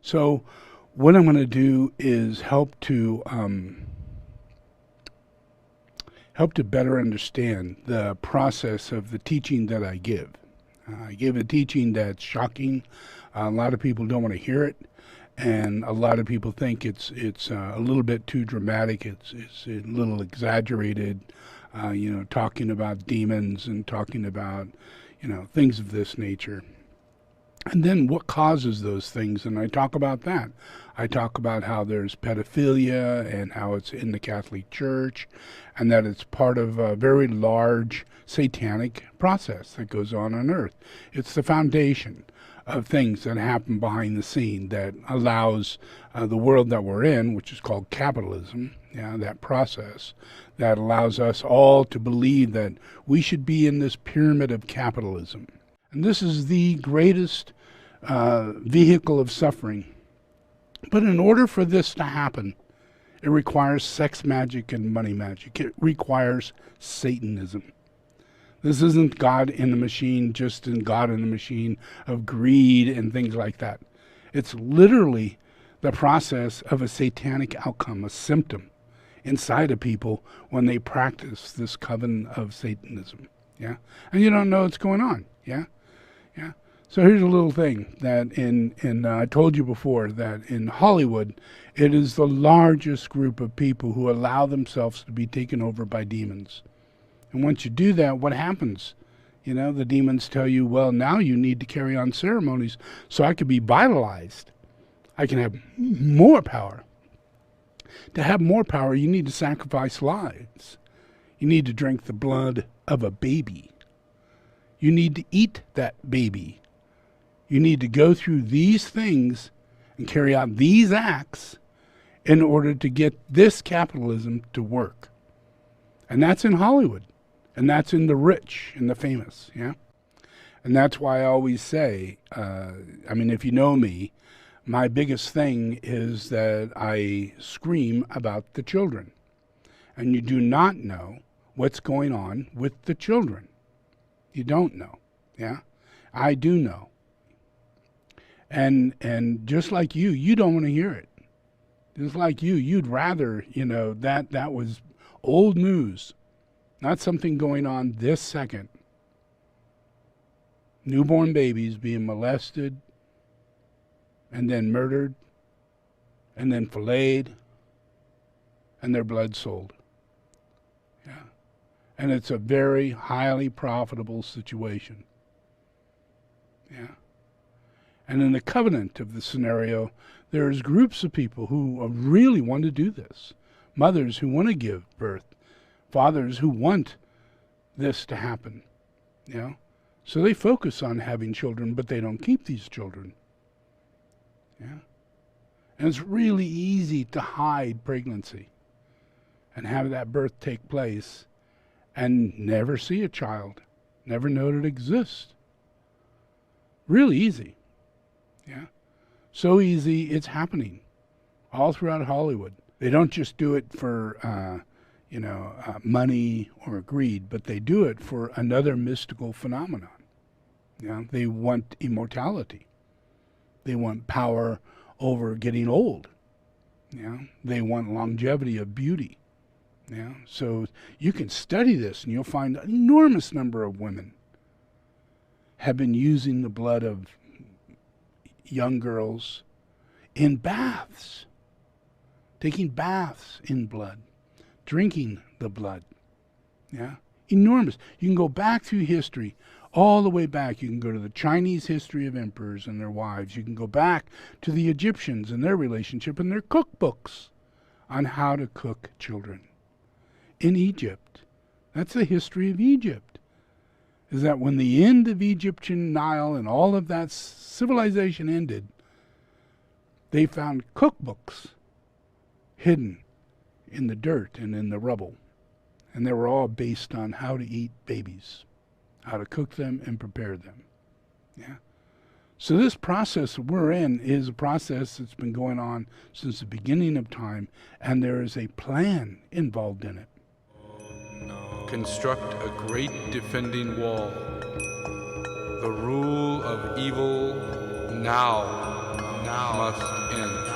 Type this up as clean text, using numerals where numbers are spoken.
So what I'm going to do is help to better understand the process of the teaching that I give. I give a teaching that's shocking. A lot of people don't want to hear it, and a lot of people think it's a little bit too dramatic. It's a little exaggerated. Talking about demons and talking about things of this nature. And then what causes those things? And I talk about that. I talk about how there's pedophilia and how it's in the Catholic Church and that it's part of a very large satanic process that goes on earth. It's the foundation of things that happen behind the scene that allows the world that we're in, which is called capitalism, that process that allows us all to believe that we should be in this pyramid of capitalism. And this is the greatest vehicle of suffering. But in order for this to happen, it requires sex magic and money magic. It requires Satanism. This isn't God in the machine, just in God in the machine of greed and things like that. It's literally the process of a satanic outcome, a symptom inside of people when they practice this coven of Satanism. Yeah? And you don't know what's going on. Yeah? Yeah. So here's a little thing that I told you before that in Hollywood, it is the largest group of people who allow themselves to be taken over by demons. And once you do that, what happens? The demons tell you, well, now you need to carry on ceremonies so I can be vitalized. I can have more power. To have more power, you need to sacrifice lives. You need to drink the blood of a baby. You need to eat that baby. You need to go through these things and carry out these acts in order to get this capitalism to work. And that's in Hollywood. And that's in the rich and the famous, yeah? And that's why I always say, if you know me, my biggest thing is that I scream about the children. And you do not know what's going on with the children. You don't know, yeah? I do know. And just like you don't want to hear it. Just like you'd rather, that was old news, not something going on this second. Newborn babies being molested and then murdered and then filleted and their blood sold. Yeah. And it's a very highly profitable situation. Yeah. And in the covenant of the scenario, there's groups of people who really want to do this. Mothers who want to give birth. Fathers who want this to happen. So they focus on having children, but they don't keep these children. Yeah. And it's really easy to hide pregnancy and have that birth take place and never see a child, never know it exists. Really easy. Yeah. So easy, it's happening all throughout Hollywood. They don't just do it for, money or greed, but they do it for another mystical phenomenon. Yeah. They want immortality. They want power over getting old. Yeah. They want longevity of beauty. Yeah. So you can study this and you'll find an enormous number of women have been using the blood of young girls in baths, taking baths in blood, drinking the blood. Yeah, enormous. You can go back through history, all the way back. You can go to the Chinese history of emperors and their wives. You can go back to the Egyptians and their relationship and their cookbooks on how to cook children. In Egypt, that's the history of Egypt. Is that when the end of Egyptian Nile and all of that civilization ended, they found cookbooks hidden in the dirt and in the rubble. And they were all based on how to eat babies, how to cook them and prepare them. Yeah. So this process we're in is a process that's been going on since the beginning of time, and there is a plan involved in it. Construct a great defending wall. The rule of evil now must end.